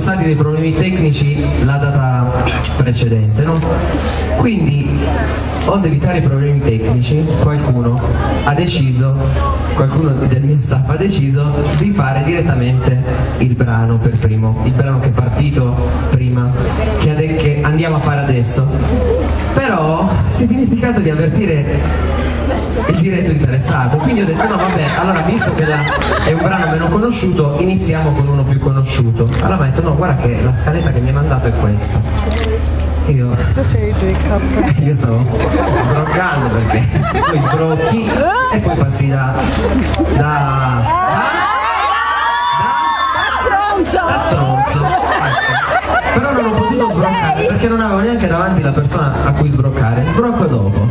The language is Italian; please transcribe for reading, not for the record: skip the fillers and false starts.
stati dei problemi tecnici la data precedente, no? Quindi, onde evitare i problemi tecnici, qualcuno del mio staff ha deciso di fare direttamente il brano per primo, il brano che è partito prima, che andiamo a fare adesso. Però si è dimenticato di avvertire il diretto interessato, quindi ho detto no vabbè, allora visto che è un brano meno conosciuto, iniziamo con uno più conosciuto. Allora mi ha detto no, guarda che la scaletta che mi hai mandato è questa. Io stavo sbroccando, perché poi sbrocchi e poi passi da stronzo. Ecco. Però non ho potuto sbroccare perché non avevo neanche davanti la persona a cui sbroccare. Sbrocco dopo.